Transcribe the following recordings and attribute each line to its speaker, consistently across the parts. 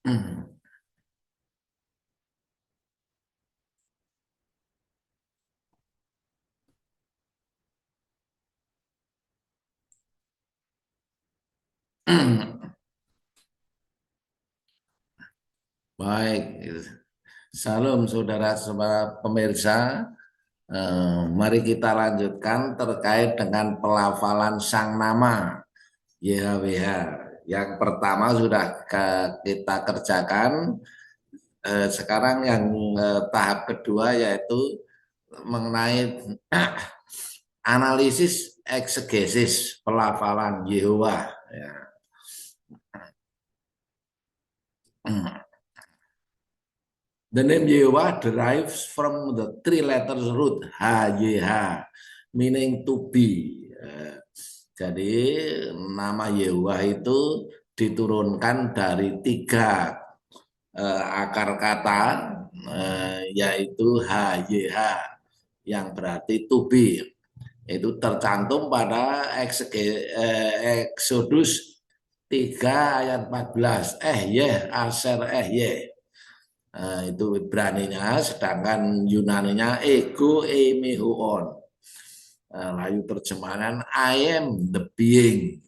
Speaker 1: Baik, salam saudara-saudara pemirsa. Mari kita lanjutkan terkait dengan pelafalan sang nama YHWH. Yang pertama sudah kita kerjakan. Sekarang yang tahap kedua yaitu mengenai analisis eksegesis pelafalan Yehovah. Ya. The name Yehovah derives from the three letters root HYH, meaning to be. Jadi nama Yehovah itu diturunkan dari tiga akar kata, yaitu HYH yang berarti to be. Itu tercantum pada Exodus 3 ayat 14. Aser itu Ibraninya, sedangkan Yunaninya ego emehuon. Lalu terjemahan I am the being.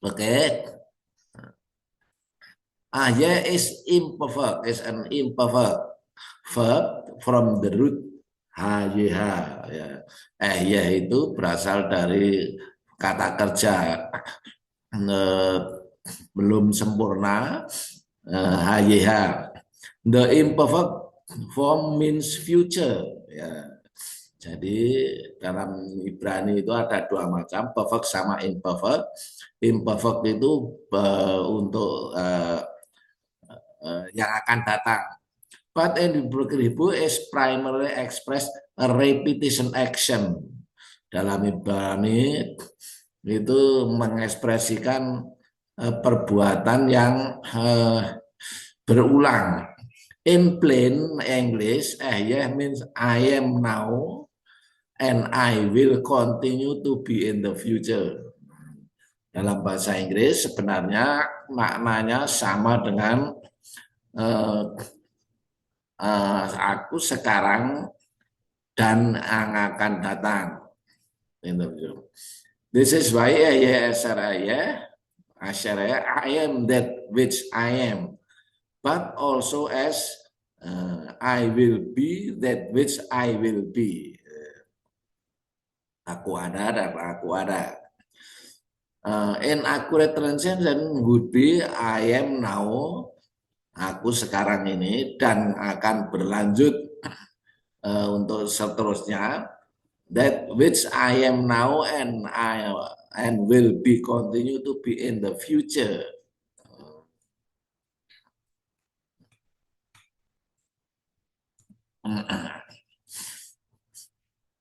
Speaker 1: Oke. Is imperfect, is an imperfect verb from the root HYH. Ya. Itu berasal dari kata kerja belum sempurna, HYH. The imperfect form means future. Ya. Jadi dalam Ibrani itu ada dua macam, perfect sama imperfect. Imperfect itu untuk yang akan datang. But in the Hebrew is primarily express a repetition action. Dalam Ibrani itu mengekspresikan perbuatan yang berulang. In plain English, means I am now and I will continue to be in the future. Dalam bahasa Inggris sebenarnya maknanya sama dengan aku sekarang dan yang akan datang. This is why I am that which I am, but also as I will be that which I will be. Aku ada dan aku ada. In accurate translation would be I am now, aku sekarang ini, dan akan berlanjut untuk seterusnya, that which I am now and will be continue to be in the future.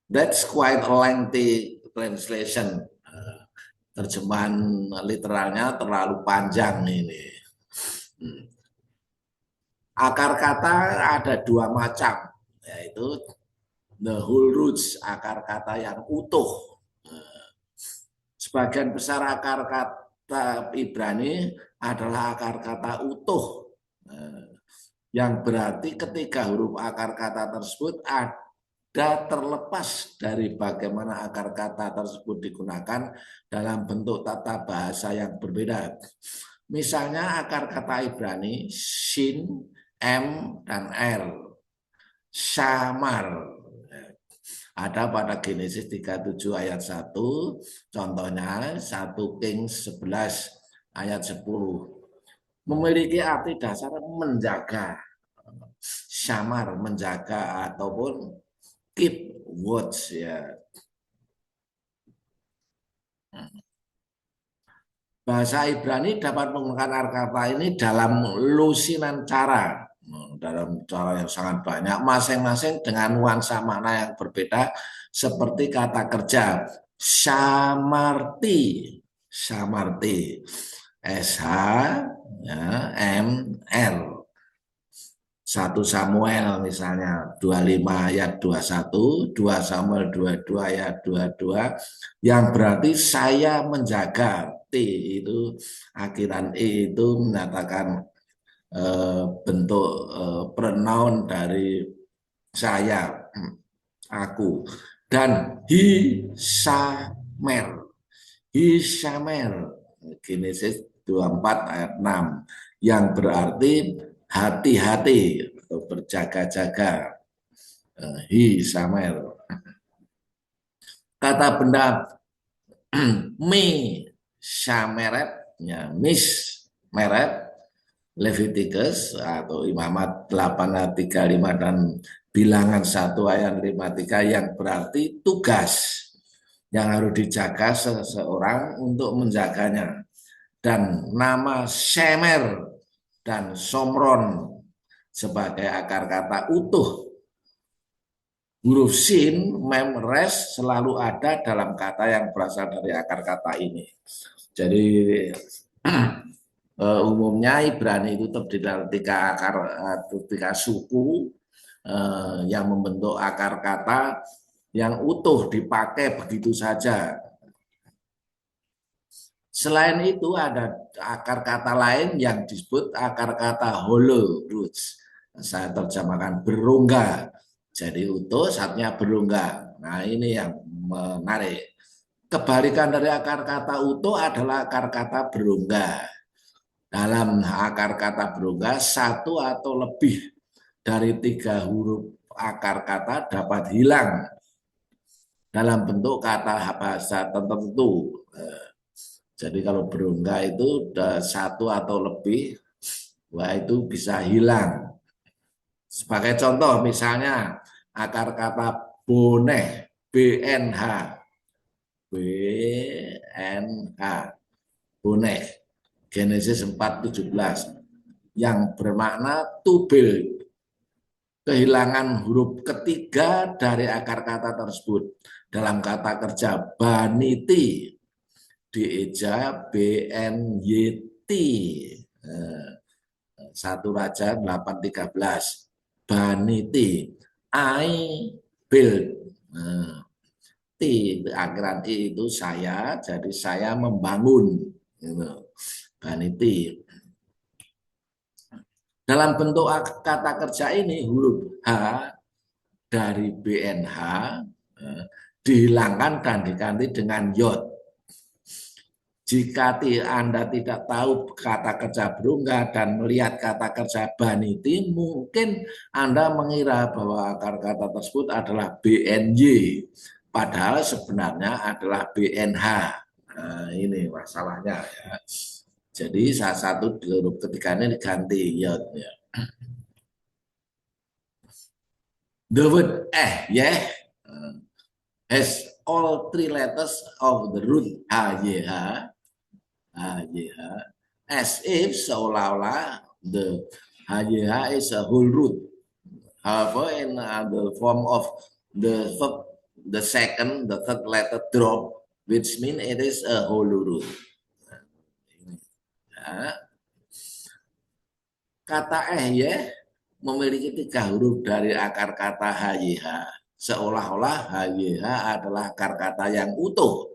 Speaker 1: That's quite a lengthy translation. Terjemahan literalnya terlalu panjang ini. Akar kata ada dua macam, yaitu the whole roots, akar kata yang utuh. Sebagian besar akar kata Ibrani adalah akar kata utuh, yang berarti ketiga huruf akar kata tersebut ada terlepas dari bagaimana akar kata tersebut digunakan dalam bentuk tata bahasa yang berbeda. Misalnya akar kata Ibrani shin, m, dan r. Syamar ada pada Genesis 37 ayat 1, contohnya 1 Kings 11 ayat 10. Memiliki arti dasar menjaga, syamar menjaga ataupun keep watch ya. Bahasa Ibrani dapat menggunakan kata ini dalam lusinan cara, dalam cara yang sangat banyak, masing-masing dengan nuansa makna yang berbeda, seperti kata kerja samarti, samarti, sh ya, m l. 1 Samuel misalnya 25 ayat 21, 2 Samuel 22 ayat 22, yang berarti saya menjaga. T itu akhiran E itu menyatakan bentuk pronoun dari saya, aku. Dan hisamer, hisamer, Genesis 24 ayat 6, yang berarti hati-hati atau berjaga-jaga. Hisamer. Kata benda me sameret, ya, mis meret, Leviticus atau Imamat 8 ayat 35 dan Bilangan 1 ayat 53 yang berarti tugas yang harus dijaga seseorang untuk menjaganya. Dan nama Shemer dan Somron sebagai akar kata utuh. Huruf sin, mem, res selalu ada dalam kata yang berasal dari akar kata ini. Jadi umumnya Ibrani itu terdiri dari tiga suku yang membentuk akar kata yang utuh dipakai begitu saja. Selain itu ada akar kata lain yang disebut akar kata hollow roots. Saya terjemahkan berongga. Jadi utuh satunya berongga. Nah ini yang menarik. Kebalikan dari akar kata utuh adalah akar kata berongga. Dalam akar kata berongga, satu atau lebih dari 3 huruf akar kata dapat hilang dalam bentuk kata bahasa tertentu. Jadi kalau berongga itu satu atau lebih, wah itu bisa hilang. Sebagai contoh misalnya akar kata boneh, BNH, BNH, boneh, Genesis 4:17 yang bermakna to build. Kehilangan huruf ketiga dari akar kata tersebut dalam kata kerja baniti, dieja BNYT. 1 Raja 8:13. Baniti, I build. T, akhiran I itu saya, jadi saya membangun. Baniti. Dalam bentuk kata kerja ini huruf H dari BNH dihilangkan dan diganti dengan yod. Jika Anda tidak tahu kata kerja berongga dan melihat kata kerja baniti, mungkin Anda mengira bahwa akar kata tersebut adalah BNY, padahal sebenarnya adalah BNH. Nah, ini masalahnya ya. Jadi salah satu huruf ketiganya diganti yod. Ya. The word yeah has all 3 letters of the root HYH, as if seolah-olah the HYH is a whole root. However, in the form of the verb, the third letter drop, which means it is a whole root. Ya. Kata ya memiliki 3 huruf dari akar kata HYH. Seolah-olah HYH adalah akar kata yang utuh.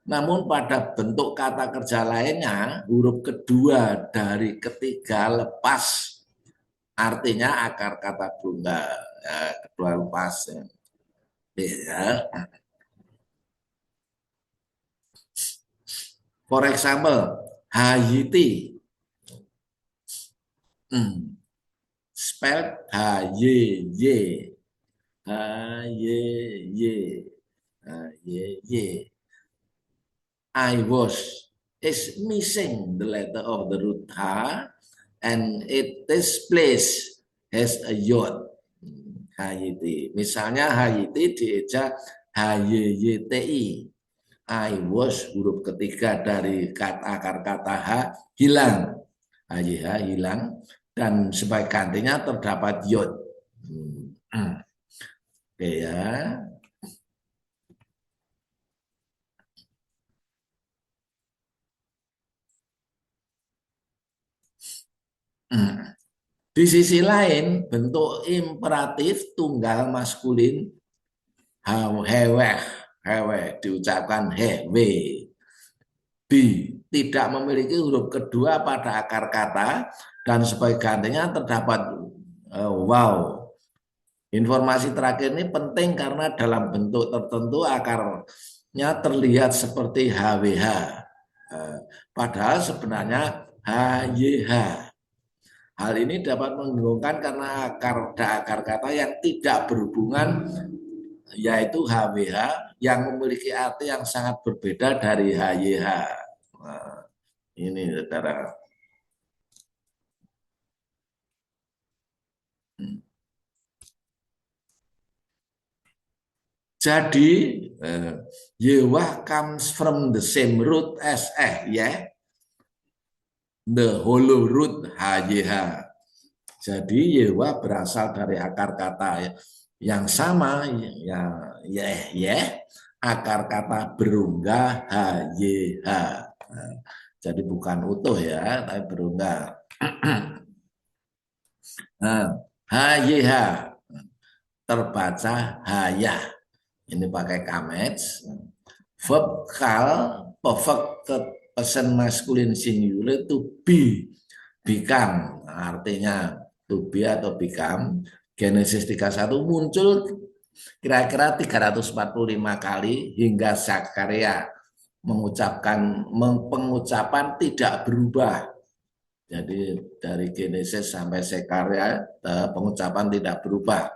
Speaker 1: Namun pada bentuk kata kerja lainnya, huruf kedua dari ketiga lepas. Artinya akar kata berongga. Ya, kedua lepas. Ya. For example, Hayiti. Spelled H-Y-Y. H-Y-Y. H-Y-Y. I was is missing the letter of the root H and this place has a yod. Hayiti. Misalnya Hayiti dieja HYYTI. I was huruf ketiga dari akar kata H hilang. HYH hilang dan sebagai gantinya terdapat yod. Oke ya. Di sisi lain, bentuk imperatif tunggal maskulin heweh diucapkan hewe. B. Tidak memiliki huruf kedua pada akar kata dan sebagai gantinya terdapat wow. Informasi terakhir ini penting karena dalam bentuk tertentu akarnya terlihat seperti HWH. Padahal sebenarnya HYH. Hal ini dapat membingungkan karena akar kata yang tidak berhubungan yaitu HWH yang memiliki arti yang sangat berbeda dari HYH. Nah, ini saudara. Jadi Yewah comes from the same root as ya, the hollow root HYH. Jadi Yewah berasal dari akar kata yang sama ya, akar kata berunggah HYH. Jadi bukan utuh ya, tapi berunggah. Nah, HYH terbaca hayah. Ini pakai kamets. Verb kal perfect present masculine singular to be, become, artinya to be atau become. Genesis 31 muncul kira-kira 345 kali hingga Zakaria mengucapkan pengucapan tidak berubah. Jadi dari Genesis sampai Zakaria pengucapan tidak berubah.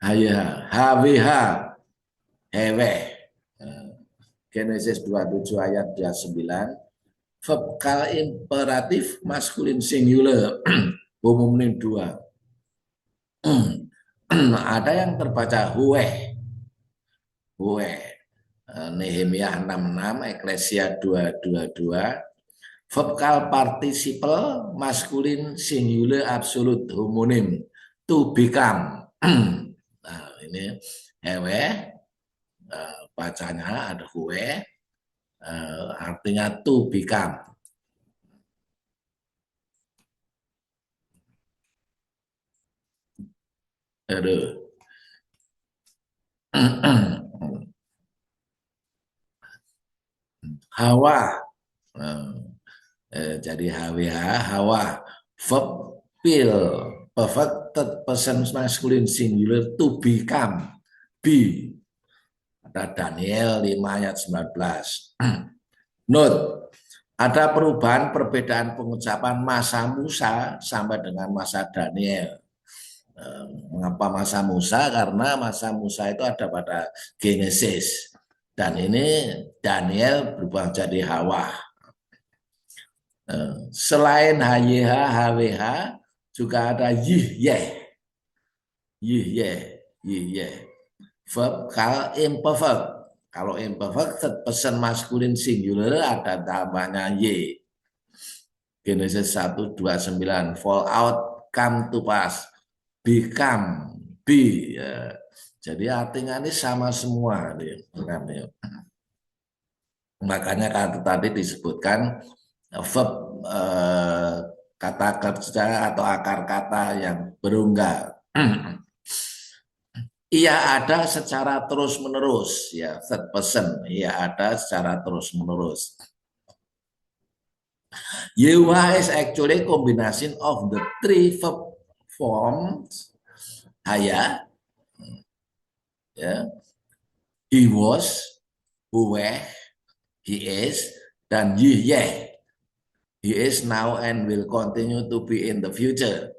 Speaker 1: HWH heweh. Genesis 27 ayat 29. Verb kal imperatif maskulin singular umumnya 2. Ada yang terbaca hueh. Nehemia 66, Eklesia 222. Verb kal participle maskulin singular absolute homonim to become. Nah, ini hewe bacanya ada hue artinya to become. Aduh. Hawa. Jadi HWH, Hawa. Verb feel perfected person masculine singular to become. Be. Ada Daniel 5 ayat 19. Note, ada perubahan perbedaan pengucapan masa Musa sampai dengan masa Daniel. Mengapa masa Musa? Karena masa Musa itu ada pada Genesis. Dan ini Daniel berubah jadi Hawa. Selain HYH, HWH, juga ada YIH. YIH. Verb kal imperfect. Kalau imperfect, person maskulin singular ada tambahnya Y. Genesis 1:29. Fall out, come to pass. Become, be. Ya. Jadi artinya ini sama semua. Makanya tadi disebutkan verb kata kerja atau akar kata yang berunggah. Ia ada secara terus-menerus, ya, third person. Ia ada secara terus-menerus. Yewa is actually combination of the three verb forms. Haya, ya, he was, who were, he is, dan ye. He is now and will continue to be in the future.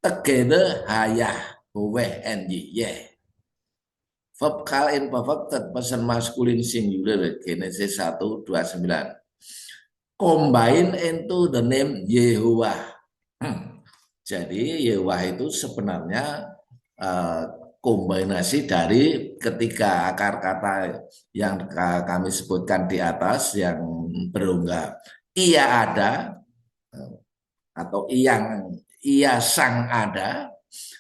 Speaker 1: Together, haya, who were, and ye. Verb kal imperfect third person masculine singular. Genesis 1:29. Combine into the name Yehovah. Jadi Yehovah itu sebenarnya kombinasi dari ketiga akar kata yang kami sebutkan di atas yang berunggah. Ia ada atau ia sang ada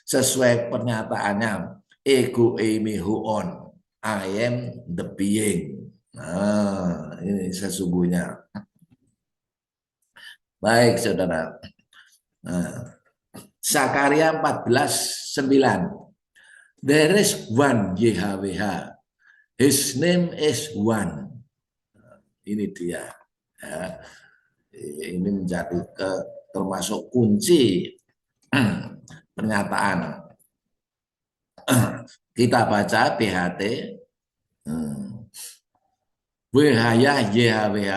Speaker 1: sesuai pernyataannya ego eimi huon, I am the being. Nah, ini sesungguhnya. Baik, saudara. Nah, Zakaria 14:9. There is one YHWH. His name is one. Ini dia. Ya. Ini menjadi termasuk kunci pernyataan. Kita baca BHT. Wihaya YHWH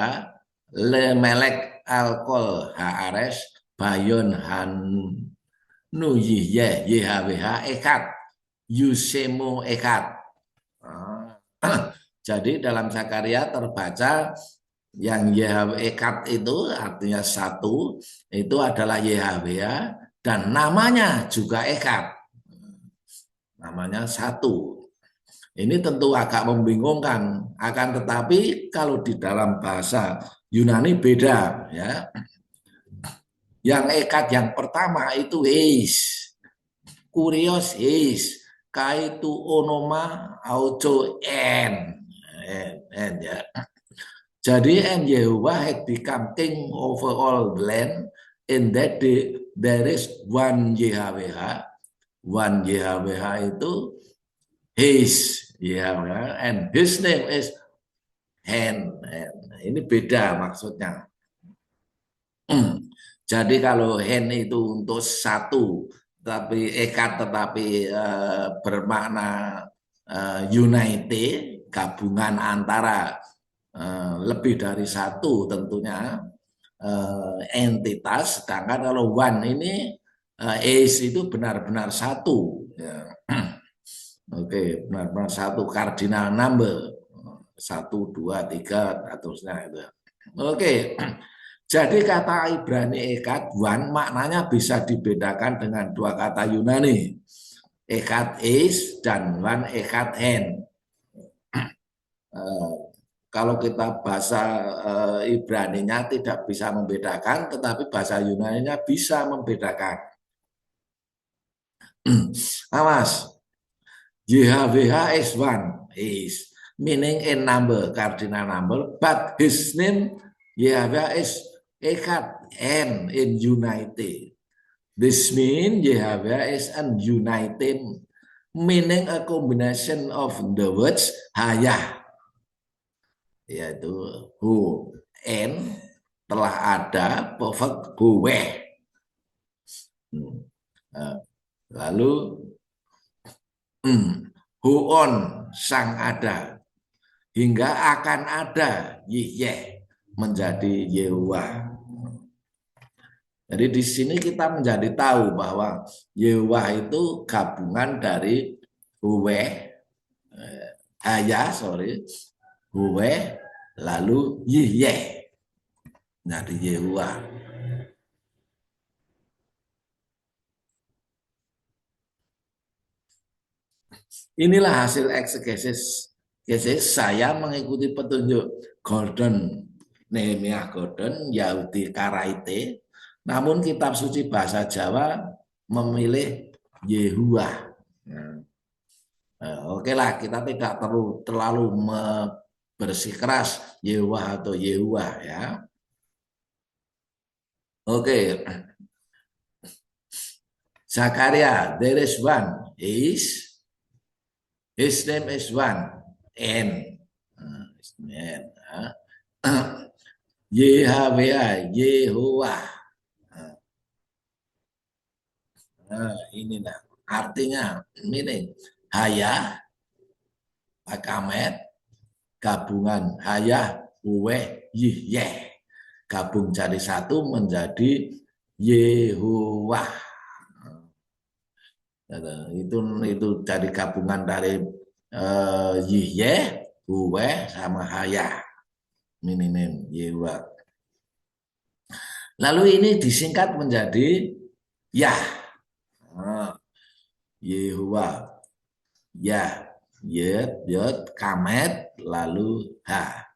Speaker 1: le melek alkohol HRS bayon han nu yihye YHWH ekat yusemo ekat. Jadi dalam Sakarya terbaca yang YHWH ekat itu artinya satu, itu adalah YHWH dan namanya juga ekat. Namanya satu. Ini tentu agak membingungkan, akan tetapi kalau di dalam bahasa Yunani beda ya. Yang ekat yang pertama itu eis, kurios eis, kaitu onoma auto n ya. Jadi and Yehovah had become king over all the land. In that day there is one YHWH. One YHWH itu his, ya, and his name is Hen. Ini beda maksudnya. Jadi kalau Hen itu untuk satu, tapi ekat tetapi bermakna united, gabungan antara lebih dari satu tentunya entitas. Sedangkan kalau one ini is itu benar-benar satu. Ya. Oke, benar-benar satu cardinal number. 1, 2, 3, terusnya itu. Oke, jadi kata Ibrani ekat, one, maknanya bisa dibedakan dengan dua kata Yunani. Ekat is dan one ekat hen. Kalau kita bahasa Ibraninya tidak bisa membedakan, tetapi bahasa Yunaninya bisa membedakan. Awas, YHWH is one, is meaning a number, cardinal number, but his name YHWH is ekat n in united. This means YHWH is ununited, meaning a combination of the words hayah, yaitu hu, n, telah ada, perfect huweh. Lalu huon, sang ada, hingga akan ada yihyeh, menjadi Yehuwah. Jadi di sini kita menjadi tahu bahwa Yehuwah itu gabungan dari huweh, huweh, lalu yihyeh, jadi Yehuwah. Inilah hasil eksegesis saya mengikuti petunjuk Gordon, Nehemiah Gordon, Yahudi Karaite. Namun kitab suci bahasa Jawa memilih Yehuwah. Oke lah, kita tidak perlu terlalu bersikeras Yehuwah atau Yehuwah ya. Oke. Zakaria, there is one, his name is one, N. YHWH, Yehuwah. Ini nah, artinya ini hayah, akamet, gabungan hayah, uweh, yihyeh. Gabung jadi satu menjadi Yehuwah. Itu dari gabungan dari yihyeh, uweh sama hayah. Minimin Yehuwah. Lalu ini disingkat menjadi Yah. Yehuwah. Yah, yet, yot, kamet, lalu ha.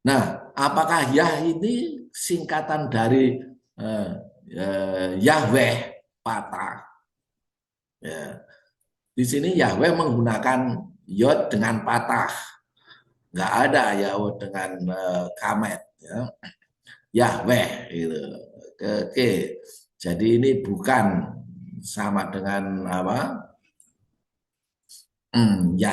Speaker 1: Nah, apakah Yah ini singkatan dari Yahweh patah? Ya. Di sini Yahweh menggunakan yod dengan patah, nggak ada Yahweh dengan kamet. Ya. Yahweh gitu. Oke, jadi ini bukan sama dengan apa? Ya,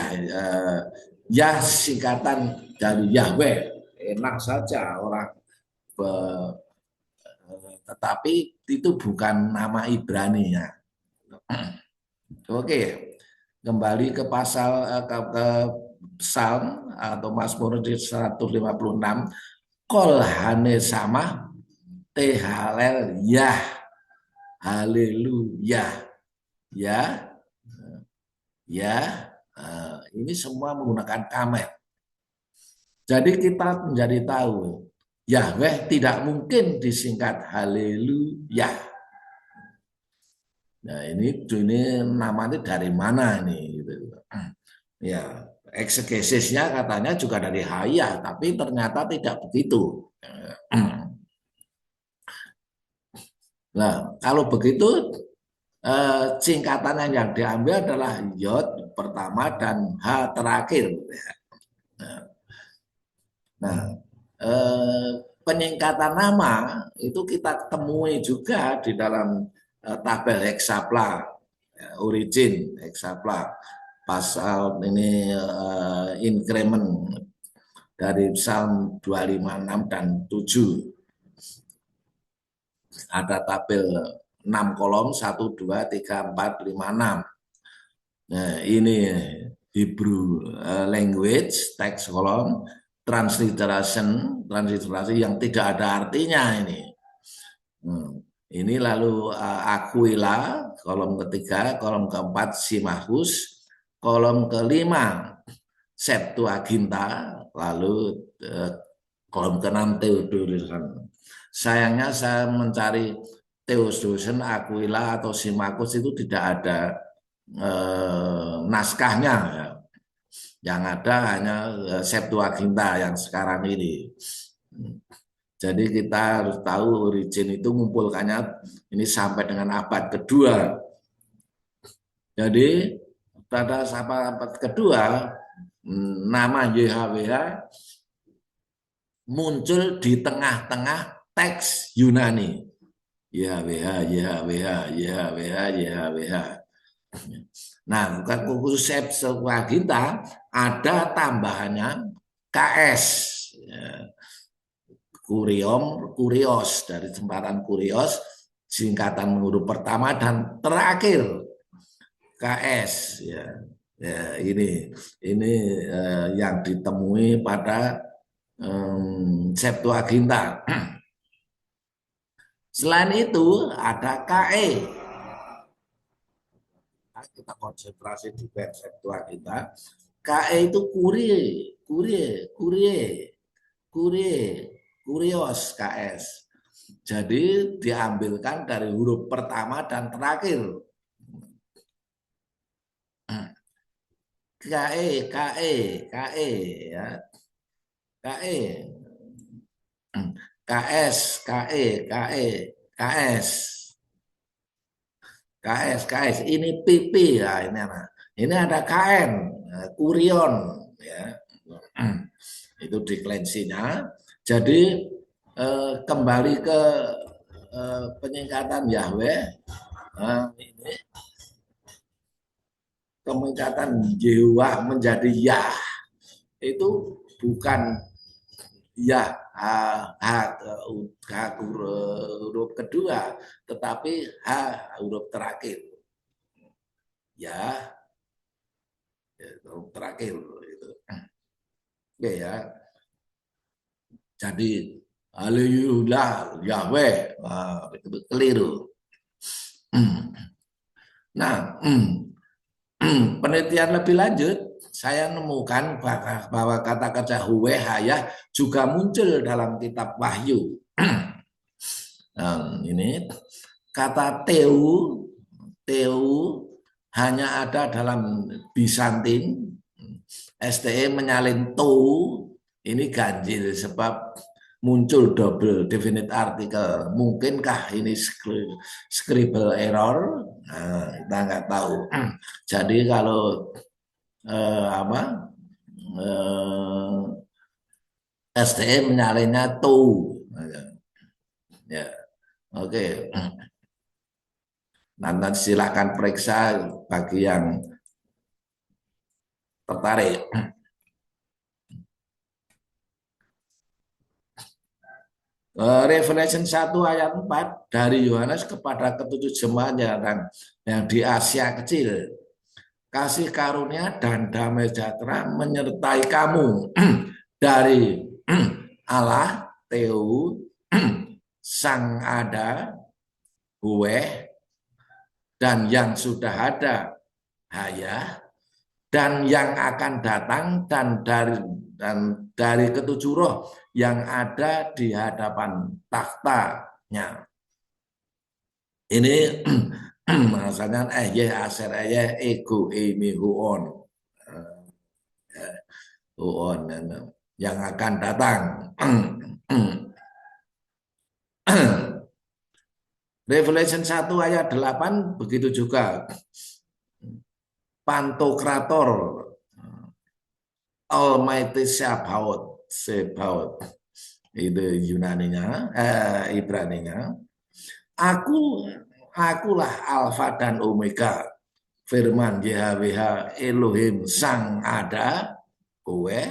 Speaker 1: ya singkatan dari Yahweh, enak saja orang, tetapi itu bukan nama Ibrani ya. Oke, kembali ke pasal ke Psalm atau Mazmur di 156. Kol hane sama tehalel ya, haleluya ya, ya. Ini semua menggunakan kamet. Jadi kita menjadi tahu Yahweh tidak mungkin disingkat haleluya. Nah ini namanya dari mana ini? Gitu. Ya, eksegesisnya katanya juga dari Hayah, tapi ternyata tidak begitu. Nah, kalau begitu singkatan yang diambil adalah Yod pertama dan H terakhir. Nah, penyingkatan nama itu kita temui juga di dalam tabel Hexapla, origin Hexapla, pasal ini increment dari Psalm 256 dan 7. Ada tabel 6 kolom, 1, 2, 3, 4, 5, 6. Nah, ini Hebrew language, text kolom, transliterasi yang tidak ada artinya ini. Ini lalu Aquila, kolom ketiga, kolom keempat Simachus, kolom kelima Septuaginta, lalu kolom keenam Theodorus. Sayangnya saya mencari Theodorus, Aquila atau Simachus itu tidak ada naskahnya. Ya. Yang ada hanya Septuaginta yang sekarang ini. Jadi kita harus tahu origin itu mengumpulkannya ini sampai dengan abad kedua. Jadi pada abad kedua nama YHWH muncul di tengah-tengah teks Yunani. YHWH, YHWH, YHWH, YHWH. Nah, khusus Septuaginta ada tambahannya KS. Kurios dari jembatan Kurios, singkatan huruf pertama dan terakhir KS ya. Ya, ini yang ditemui pada Septuaginta. Selain itu ada KE. Kita konsentrasi di Septuaginta. KE itu kurios KS. Jadi diambilkan dari huruf pertama dan terakhir. KE ya. KE. KS, KE, KE, KS. KS. Ini PP ya, ini ada KN, Kurion ya. Itu deklensinya. Jadi kembali ke penyingkatan Yahweh, ini peningkatan Yehuwa menjadi Yah itu bukan Yah huruf kedua, tetapi H huruf terakhir. Ya, huruf terakhir itu. Oke ya. Jadi haleluya Yahweh, itu keliru. Nah, penelitian lebih lanjut, saya nemukan bahwa kata kerja huwe hayah juga muncul dalam kitab Wahyu. Nah, ini kata teu hanya ada dalam Bizantin, STE menyalin tou, ini ganjil sebab muncul double definite article. Mungkinkah ini scribble error? Nah, kita nggak tahu. Jadi kalau STE menyalinnya tou. Ya, oke. Nanti silakan periksa bagi yang tertarik. Revelation 1 ayat 4 dari Yohanes kepada ketujuh jemaat yang di Asia Kecil. Kasih karunia dan damai sejahtera menyertai kamu dari Allah, Teu, Sang Ada, Huweh, dan yang sudah ada, Haya, dan yang akan datang dan dari ketujuh roh yang ada di hadapan taktanya. Ini maksudnya aser ego emi huon huon yang akan datang. Revelation 1 ayat 8 begitu juga. Pantokrator Almighty Sebaot itu Yunaninya, Ibraninya. Akulah Alfa dan Omega, firman YHWH Elohim Sang Ada, Kowe,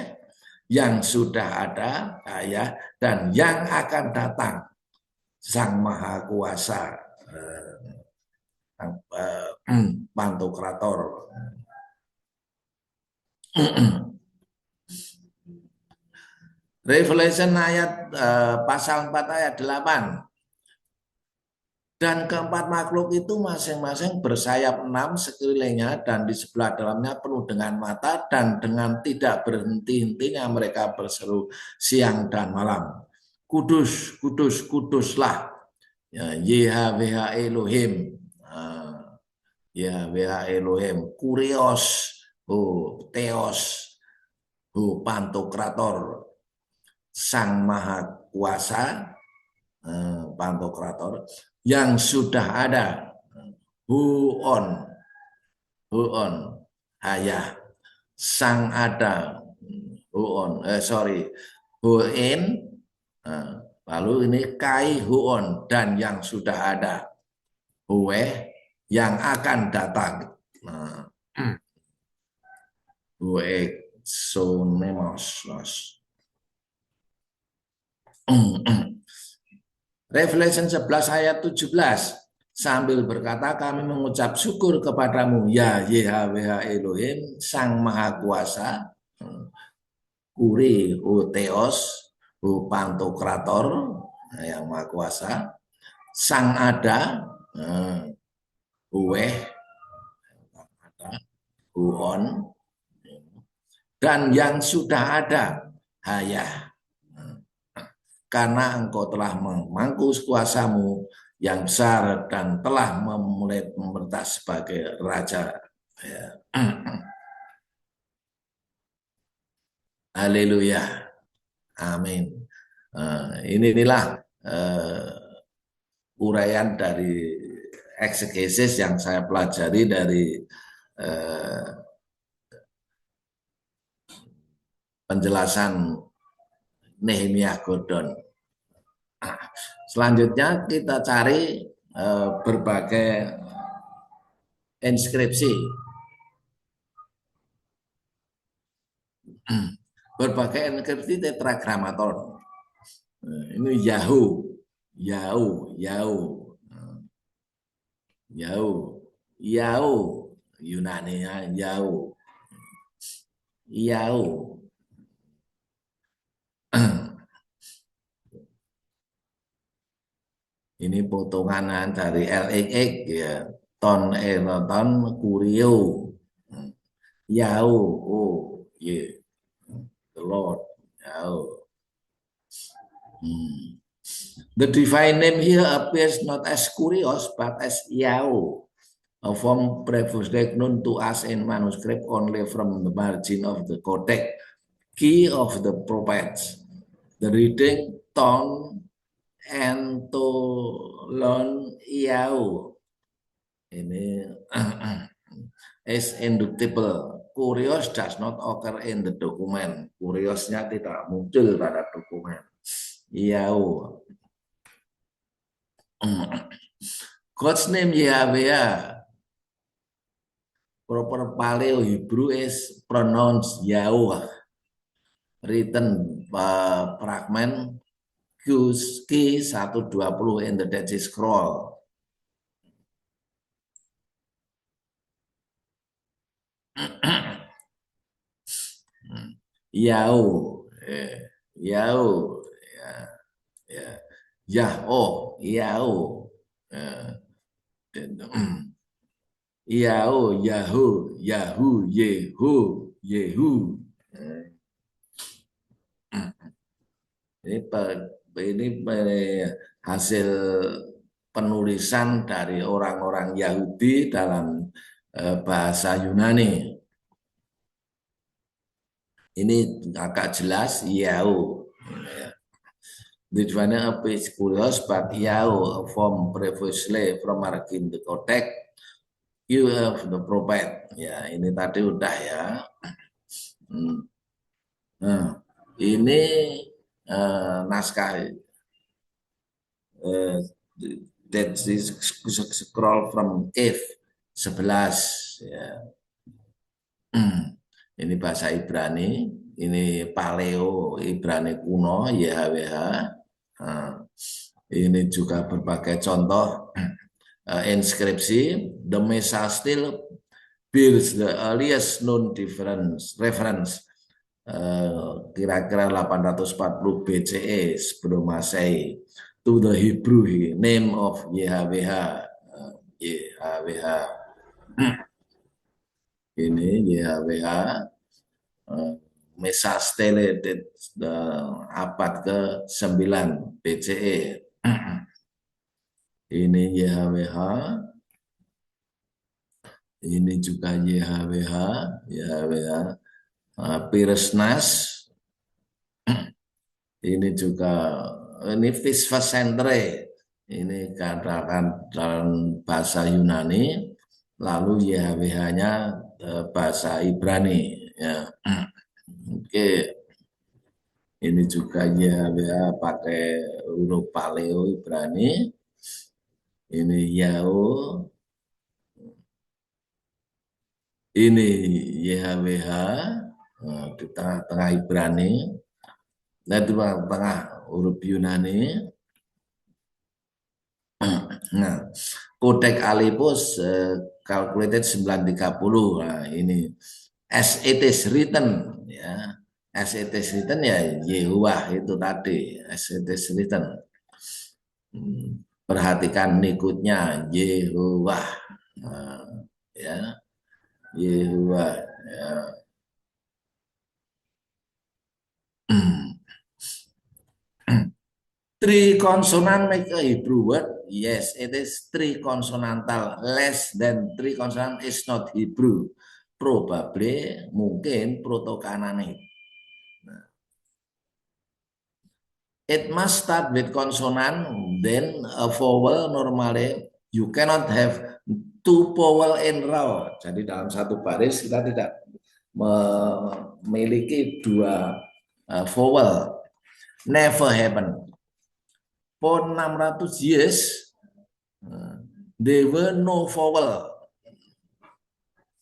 Speaker 1: yang sudah ada, Ayah, dan yang akan datang, Sang Maha Kuasa, Pantokrator. Revelation ayat pasal 4 ayat 8. Dan keempat makhluk itu masing-masing bersayap 6 sekelilingnya dan di sebelah dalamnya penuh dengan mata dan dengan tidak berhenti-hentinya mereka berseru siang dan malam. Kudus, kudus, kuduslah YHWH Elohim. YHWH Elohim. Kurios, Theos, Pantokrator, Sang Maha Kuasa, Pantokrator, yang sudah ada, Huon, Haya, Sang Ada, Huon, Huin, lalu ini Kai Huon, dan yang sudah ada, Huwe, yang akan datang. Huwe Sonemos. Revelation 11 ayat 17 sambil berkata kami mengucap syukur kepadamu ya YHWH Elohim Sang Maha Kuasa, Kuri Theos, Pantokrator yang Maha Kuasa, Sang Ada, Huweh, Huon, dan yang sudah ada, Haya. Karena engkau telah memangku kuasamu yang besar dan telah memulai memerintah sebagai raja. Ya. Haleluya. Amin. Inilah uraian dari eksegesis yang saya pelajari dari penjelasan Nehemia Gordon. Nah, selanjutnya kita cari berbagai inskripsi. Berbagai inskripsi tetragramaton. Ini Yahoo, Yunaninya Yahoo. Ini potongan dari LXX ya, ton ton kurio. Oh, yeah. The Lord. The divine name here appears not as Kurios but as Yahoo, a form previously known to us in manuscript only from the margin of the codex, key of the prophets. The reading ton entolon Yahoo. Ini is inductible. Kurios does not occur in the document. Kuriosnya tidak muncul pada dokumen. Yahoo. God's name Yahweh proper Paleo Hebrew is pronounced Yahweh. Written fragment Q120 in the Dead Sea Scroll. Yahoo, Yahoo, ya, Yahoo, Yahoo, Yahoo, Yahoo, Yahoo, Yehu, Yehu. Ini hasil penulisan dari orang-orang Yahudi dalam bahasa Yunani. Ini agak jelas Yahoo. The Divine page curious, but Yahoo from previously from margin the Codex, you have the prophet. Ya, ini tadi udah ya. Nah, ini naskah Dead Scroll from Cave 11 ya. Ini bahasa Ibrani, ini Paleo Ibrani kuno YHWH. Ini juga berbagai contoh inskripsi. The Mesa still bears the earliest known reference kira-kira 840 BCE sebelum Masehi to the Hebrew name of YHWH. YHWH. Ini YHWH. Mesastele abad ke-9 BCE. Ini YHWH. Ini juga YHWH, YHWH. Piresnas. Ini juga ini Visvacentre. Ini katakan dalam bahasa Yunani, lalu YHWH-nya bahasa Ibrani ya. Oke. Ini juga YHWH pakai huruf Paleo Ibrani. Ini Yahoo. Ini YHWH di tengah-tengah Ibrani. Dan di tengah huruf Yunani. Nah, Codex Alipus calculated 930. Nah, ini as it is written ya. As it is written ya Yehuwah itu tadi, as it is written. Perhatikan nikutnya Yehuwah. Nah, ya. Yehuwah ya. Three consonant make a Hebrew word. Yes, it is three consonantal. Less than three consonant is not Hebrew. Probably mungkin Proto-Kananit. It must start with consonant, then a vowel. Normally you cannot have two vowel in row. Jadi dalam satu baris kita tidak memiliki dua vowel. Never happen. For 600 years, there were no vowel.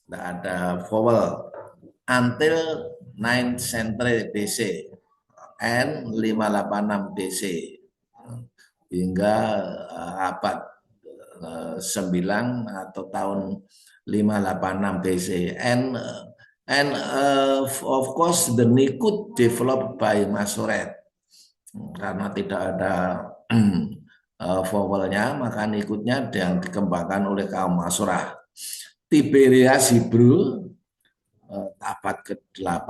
Speaker 1: Tidak ada vowel until 9th century BC and 586 DC hingga abad 9 atau tahun 586 BC and of course the Nikud developed by Masoret. Karena tidak ada vowelnya, maka nikutnya yang dikembangkan oleh kaum Masurah. Tiberias Hebrew abad ke-8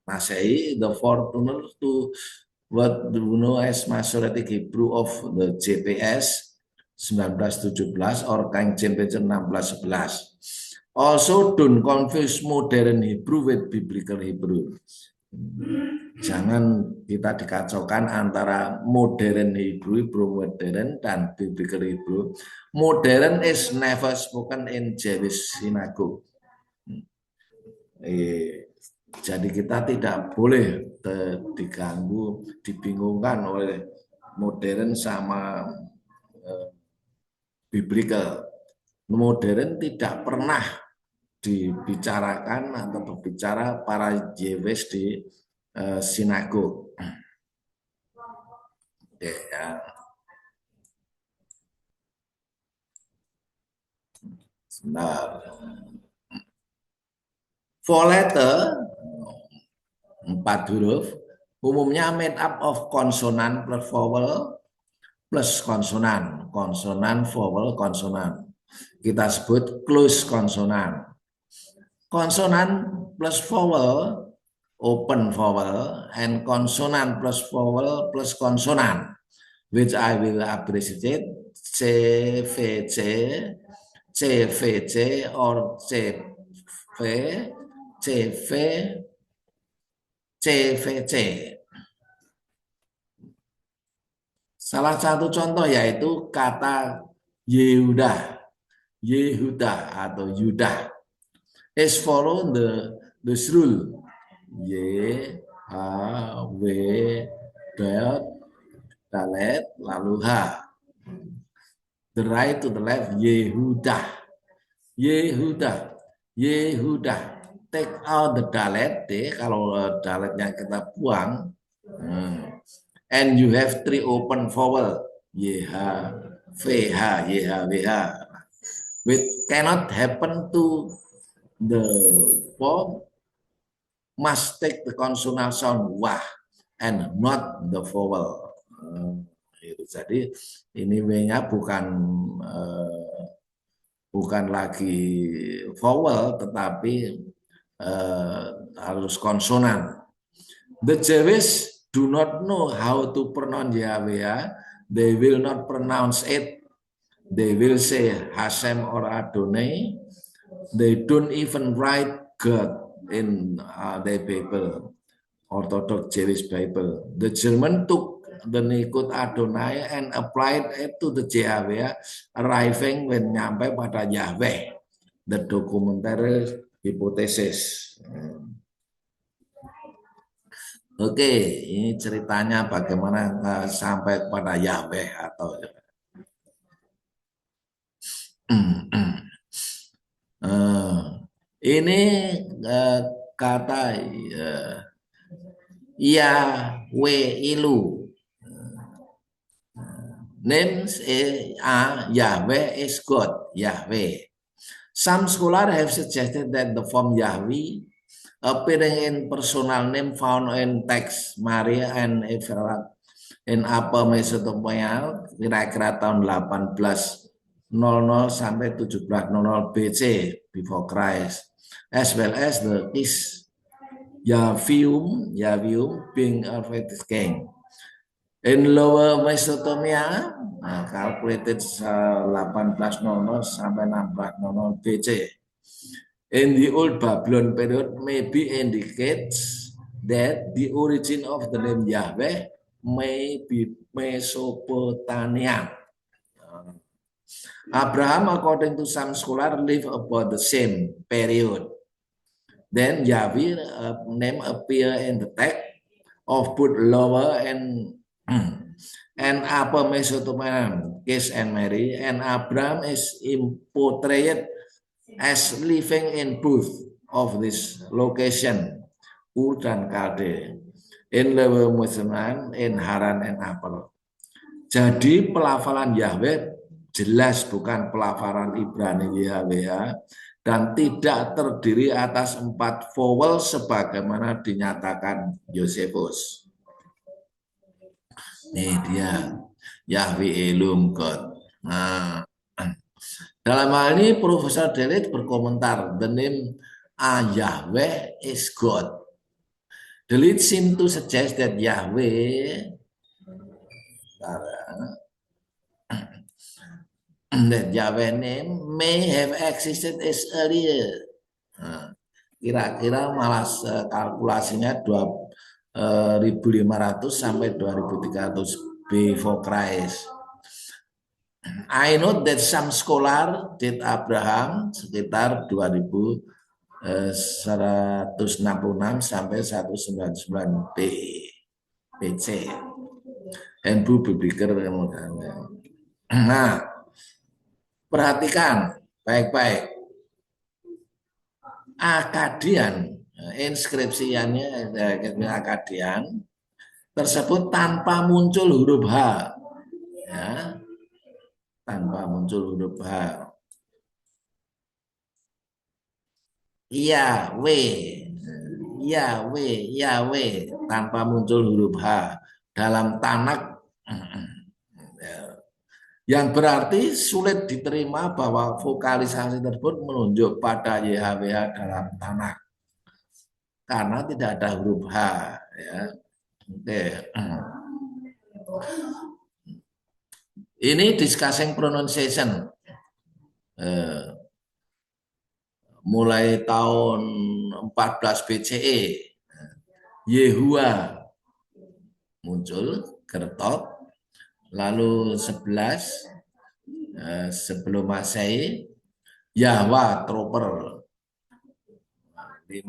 Speaker 1: Masehi, the forerunner to what we know as Masoretic Hebrew of the JPS 1917 or King James Version 1611. Also don't confuse modern Hebrew with biblical Hebrew. Jangan kita dikacaukan antara modern Hebrew, modern dan biblical Hebrew. Modern is never spoken in Jewish synagogue. Jadi kita tidak boleh diganggu, dibingungkan oleh modern sama biblical. Modern tidak pernah dibicarakan atau berbicara para Yewes di sinagog. Oke, ya. Sebentar. Four letter, 4 huruf, umumnya made up of konsonan plus vowel plus konsonan. Konsonan, vowel, konsonan. Kita sebut close konsonan. Konsonan plus vowel, open vowel, and consonant plus vowel plus consonant, which I will abbreviate CVC, CVC, or CV, CV, CVC. Salah satu contoh yaitu kata Yehuda, Yehuda atau Yuda. Is follow the rule. Y, H, W, dot, dalet, lalu H. The right to the left, Yehuda. Yehuda. Yehuda. Take out the dalet, kalau daletnya kita buang. And you have 3 open vowel. YH, VH, YH, VH. Which cannot happen to the form must take the consonant sound wah and not the vowel. Jadi ini W-nya bukan lagi vowel tetapi harus konsonan. The Jewish do not know how to pronounce Yahweh. They will not pronounce it. They will say Hashem or Adonai. They don't even write God in their Bible, Orthodox Jewish Bible. The German took the Nikut Adonai and applied it to the Yahweh, arriving when nyampe pada Yahweh, the documentary hypothesis. Oke, ini ceritanya bagaimana sampai kepada Yahweh atau ini kata Yahweh ilu. Names Yahweh is God, Yahweh. Some scholars have suggested that the form Yahweh appearing in personal name found in text Maria and Ephraim in Upper Mesopotamia kira-kira tahun 1800 sampai 1700 BC before Christ, as well as the is Yavium being a Vedic king. In Lower Mesopotamia, calculated 1800 sampai 1600 BC. In the Old Babylon period, maybe indicates that the origin of the name Yahweh may be Mesopotamian. Abraham, according to some scholars, lived about the same period. Then Yahweh name appear in the text of both Lower and Upper Mesopotamia, Kish and Mary, and Abraham is portrayed as living in both of this location, Ur dan Kalde, in Lower Mesopotamia, in Haran and Upper. Jadi pelafalan Yahweh jelas bukan pelafalan Ibrani Yahweh dan tidak terdiri atas 4 vowel sebagaimana dinyatakan Yosefus. Ini dia Yahweh Elum God. Nah, dalam hal ini Profesor Delit berkomentar, the name Yahweh is God. Delit seem to suggest that Yahweh name may have existed as earlier. Kira-kira malah kalkulasinya 2500 sampai 2300 before Christ. I note that some scholar date Abraham sekitar 2166 sampai 199 BC. And Bu berpikir, nah perhatikan baik-baik. Akadian, inskripsiannya Akadian tersebut tanpa muncul huruf H, ya, tanpa muncul huruf H. Yahweh, Yahweh, Yahweh tanpa muncul huruf H dalam Tanak, yang berarti sulit diterima bahwa vokalisasi tersebut menunjuk pada YHWH dalam Tanak karena tidak ada huruf H, ya. Oke. Ini discussing pronunciation. Mulai tahun 14 BCE, Yehua muncul, Gertok, lalu 11 sebelum Masehi, Yahwa, Troper, 5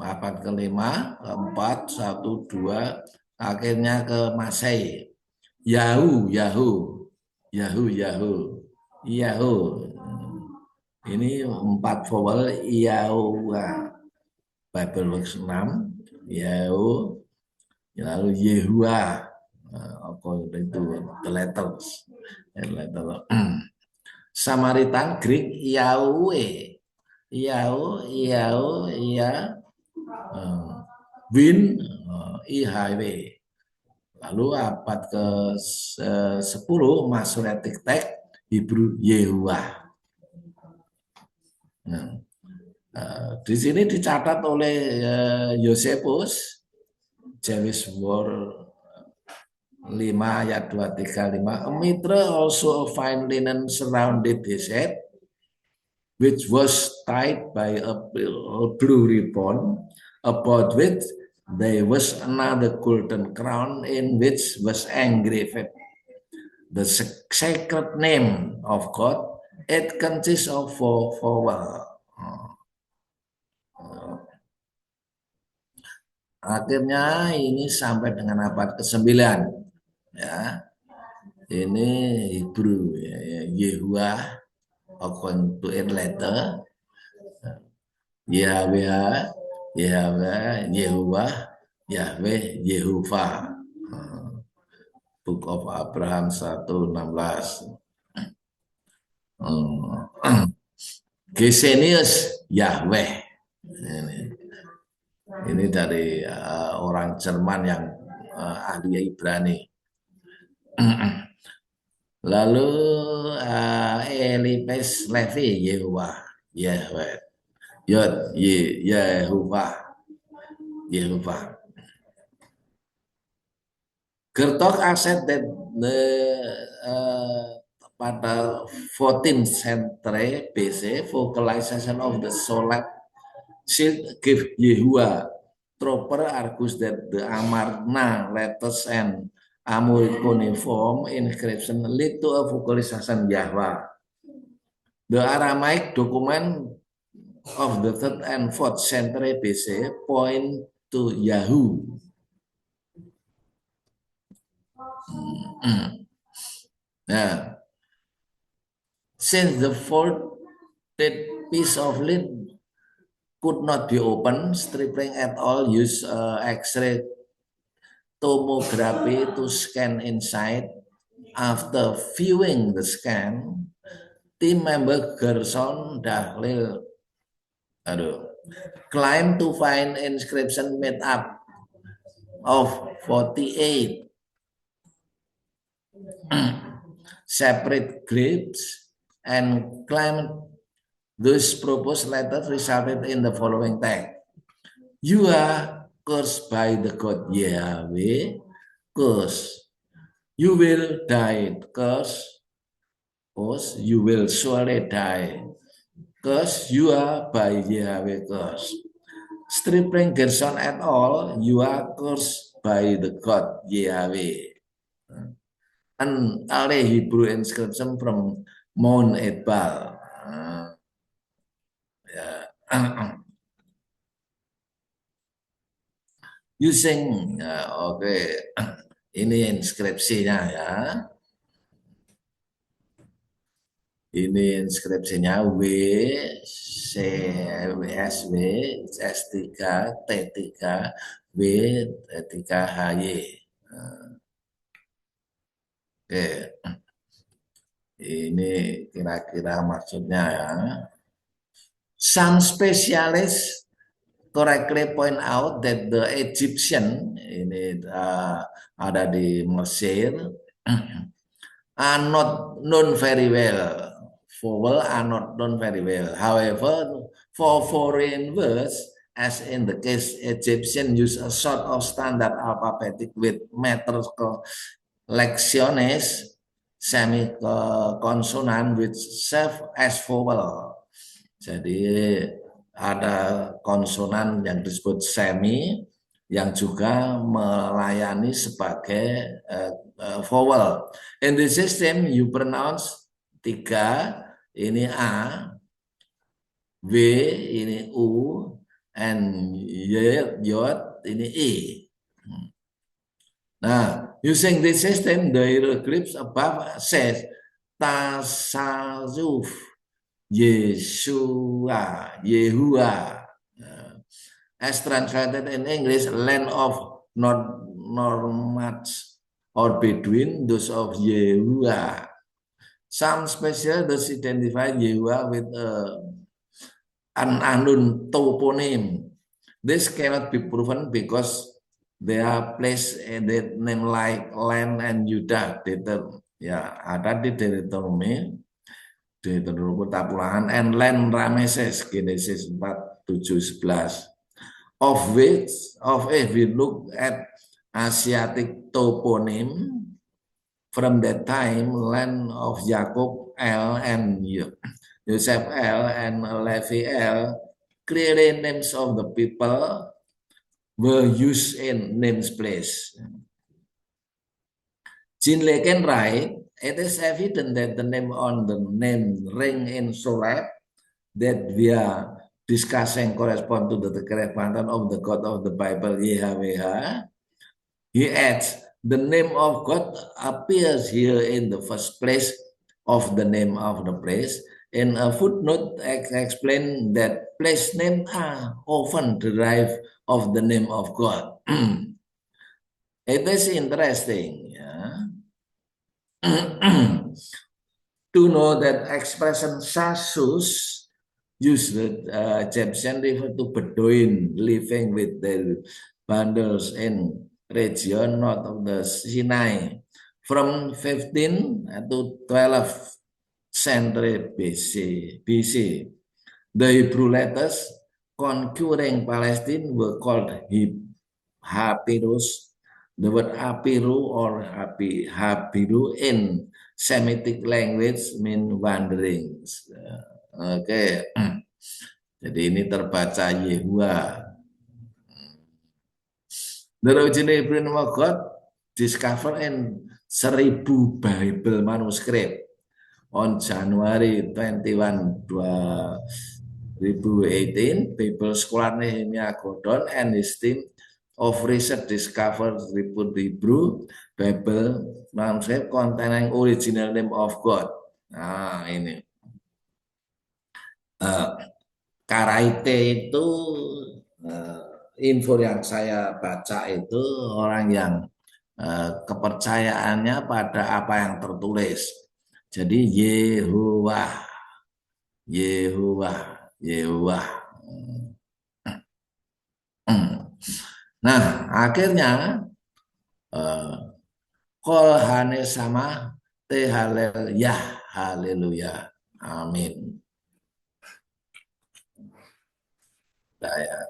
Speaker 1: abad kelima, keempat, 1, 2, akhirnya ke Masehi, Yahu, Yahu, Yahu, Yahu, Yahu. Ini 4 vowel, Yahuwa. Bible Works 6, Yahu, lalu Yehua, apa itu, the letters. Samaritan Greek, Yahweh, Yahu, Yahu, Ya, Win, IHW. Lalu abad ke-10 Masoretic Text Hebrew Yehuwah. Nah, di sini dicatat oleh Yosefus, Jewish War 5 ayat 235. A mitre also a fine linen surrounded his head, which was tied by a blue ribbon, about which there was another golden crown in which was engraved the sacred name of God. It consists of 4 vowels. Akhirnya ini sampai dengan abad ke-9, ya. Ini Hebrew, ya, Yehuwa, according to it later, Yahweh, Yahweh, Yehuwah, Yahweh, Yehuva. Book of Abraham 1:16. Gesenius, Yahweh. Ini dari orang Jerman yang ahli Ibrani. Lalu Elipes Levi, Yehuwa, Yahweh, Yod, Yehuwa, Yehuwa. Gertok accept that pada 14th century BC, vocalization of the Solat Shield give Yehua. Troper argues that the Amarna letters and Amuricuniform inscription lead to a vocalization Yahwa. The Aramaic document of the 3rd and 4th century BC point to Yahoo. Nah, since the folded piece of lid could not be opened, Stripling et al. Use X-ray tomography to scan inside. After viewing the scan, team member Gerson Dahlil claimed to find inscription made up of 48 separate groups and claimed those proposed letters resulted in the following text. You are cursed by the God Yahweh, curse. You will die, curse. Curse, you will surely die. Curse, you are by Yahweh, curse. Stripling Gerson et al., you are cursed by the God Yahweh. An early Hebrew inscription from Mount Ebal. Using, oke, ini inskripsinya, ya. Ini inskripsinya W, C, S, W, S3, T3, W, T3, HY. Oke, ini kira-kira maksudnya ya. Some specialists correctly point out that the Egyptian ini ada di Mesir are not known very well. Vowel are not known very well. However, for foreign words, as in the case Egyptian use a sort of standard alphabetic with metrical lectiones, semi-consonant which serve as vowel. Jadi ada konsonan yang disebut semi yang juga melayani sebagai vowel. In the system you pronounce tiga, ini A, W ini U, and Y ini I. Nah, using this system, the hieroglyphs above says tasawuf, Yeshua, Yehua. As translated in English, land of nomads or Bedouin, those of Yehua. Some specialists identify Yehua with an unknown toponym. This cannot be proven because they are placed in the name like land and Yuda. Ya, ada di Deuteronomy Tapulangan and land Rameses, Genesis 4, 7, 11. Of which, if we look at Asiatic toponym, from that time, land of Jacob L and Joseph L and Levi L, clearly names of the people were used in names place. Jean Le can write, it is evident that the name on the name ring in Surah that we are discussing correspond to the correspondence of the God of the Bible, Yahweh. He adds, the name of God appears here in the first place of the name of the place. In a footnote, explain that place names are often derived of the name of God. It is interesting, to know that expression Sasus used Egyptian refer to Bedouin living with their bundles in region north of the Sinai from 15 to 12th century BC. The Hebrew letters conquering Palestine were called Papyrus. The word apiru or habiru in Semitic language mean wanderings. Oke. Jadi ini terbaca Yehua. The original Hebrew name of God discovered in 1000 Bible manuscript on January 21, 2018. Bible scholar Nehemiah Gordon and his team of research discovered report Hebrew Bible manuscript containing original name of God. Nah, ini. Karaite itu info yang saya baca itu orang yang kepercayaannya pada apa yang tertulis. Jadi Yehuwa, Yehuwa, Yehuwa. Nah, akhirnya kol hane sama te halel ya, haleluya, amin. Saya